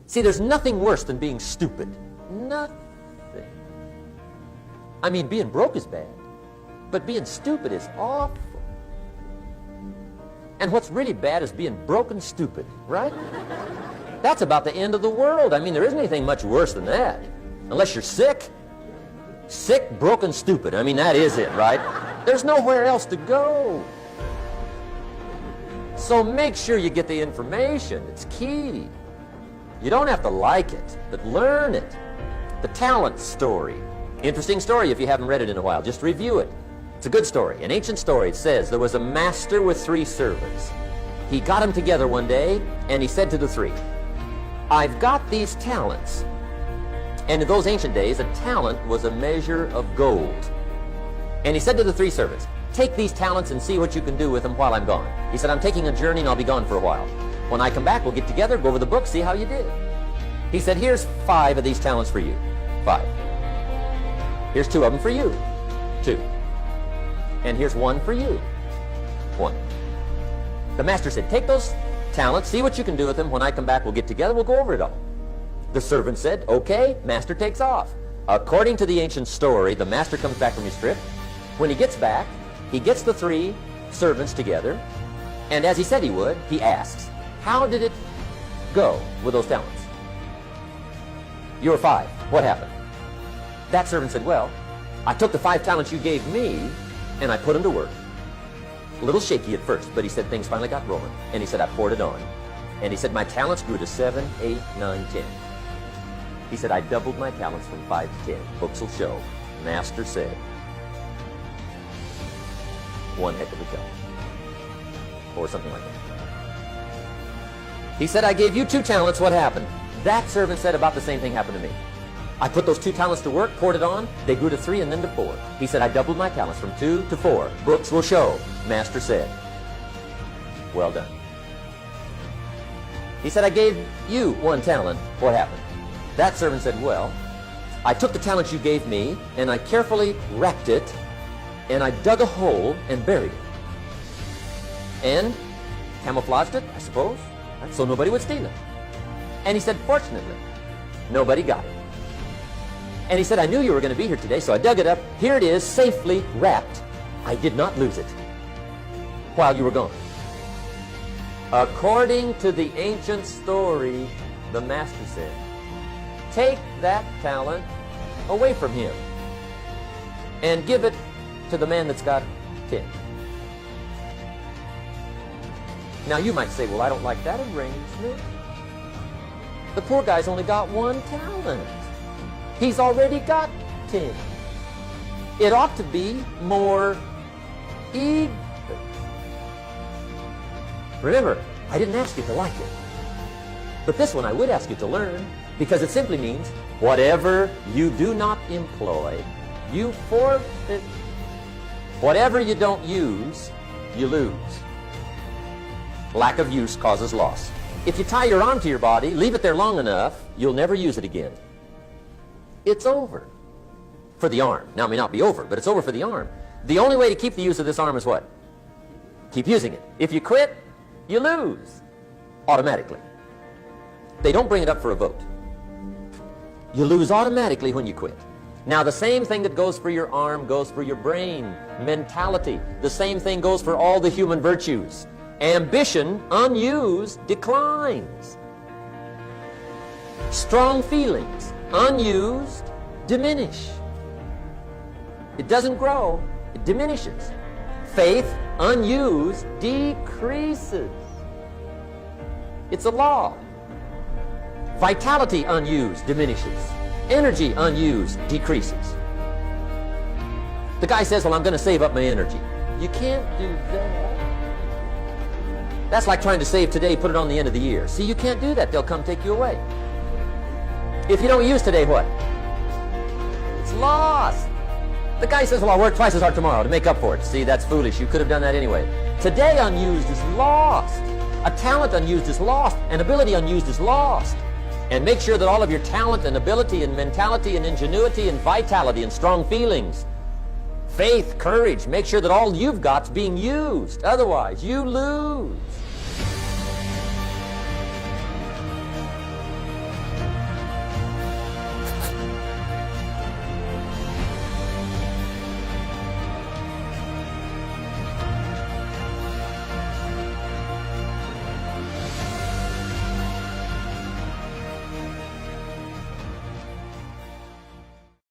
See, there's nothing worse than being stupid. Nothing. I mean, being broke is bad, but being stupid is awful. And what's really bad is being broken stupid, right? That's about the end of the world. I mean, there isn't anything much worse than that. Unless you're sick. Sick, broken, stupid. I mean, that is it, right? There's nowhere else to go. So make sure you get the information. It's key. You don't have to like it, but learn it. The talent story. Interesting story if you haven't read it in a while. Just review it. It's a good story. An ancient story. It says there was a master with 3 servants. He got them together one day, and he said to the 3, I've got these talents. And in those ancient days, a talent was a measure of gold. And he said to the 3 servants, take these talents and see what you can do with them while I'm gone. He said, I'm taking a journey and I'll be gone for a while. When I come back, we'll get together, go over the book, see how you did. He said, here's 5 of these talents for you. 5. Here's 2 of them for you. 2. And here's 1 for you. 1. The master said, take those talents, see what you can do with them. When I come back, we'll get together, we'll go over it all. The servant said, okay. Master takes off. According to the ancient story, the master comes back from his trip. When he gets back, he gets the 3 servants together, and as he said he would, he asks, how did it go with those talents? You were 5. What happened? That servant said, well, I took the 5 talents you gave me, and I put them to work. A little shaky at first, but he said things finally got rolling. And he said, I poured it on. And he said, my talents grew to 7, 8, 9, 10. He said, I doubled my talents from 5 to 10. Books will show. Master said, one heck of a job. Or something like that. He said, I gave you 2 talents. What happened? That servant said about the same thing happened to me. I put those 2 talents to work, poured it on. They grew to 3 and then to 4. He said, I doubled my talents from 2 to 4. Books will show. Master said, well done. He said, I gave you 1 talent. What happened? That servant said, well, I took the talent you gave me, and I carefully wrapped it, and I dug a hole and buried it. And camouflaged it, I suppose, so nobody would steal it. And he said, fortunately, nobody got it. And he said, I knew you were going to be here today, so I dug it up. Here it is, safely wrapped. I did not lose it while you were gone. According to the ancient story, the master said, take that talent away from him and give it to the man that's got 10. Now you might say, well, I don't like that arrangement. The poor guy's only got 1 talent. He's already got 10. It ought to be more even. Remember, I didn't ask you to like it. But this one I would ask you to learn, because it simply means whatever you do not employ, you forfeit. Whatever you don't use, you lose. Lack of use causes loss. If you tie your arm to your body, leave it there long enough, you'll never use it again. It's over for the arm. Now, it may not be over, but it's over for the arm. The only way to keep the use of this arm is what? Keep using it. If you quit, you lose automatically. They don't bring it up for a vote. You lose automatically when you quit. Now, the same thing that goes for your arm goes for your brain, mentality. The same thing goes for all the human virtues. Ambition, unused, declines. Strong feelings, unused, diminish. It doesn't grow, it diminishes. Faith, unused, decreases. It's a law. Vitality, unused, diminishes. Energy, unused, decreases. The guy says, well, I'm going to save up my energy. You can't do that. That's like trying to save today, put it on the end of the year. See, you can't do that. They'll come take you away. If you don't use today, what? It's lost. The guy says, well, I'll work twice as hard tomorrow to make up for it. See, that's foolish. You could have done that anyway. Today unused is lost. A talent unused is lost. An ability unused is lost. And make sure that all of your talent and ability and mentality and ingenuity and vitality and strong feelings, faith, courage, make sure that all you've got's being used. Otherwise, you lose.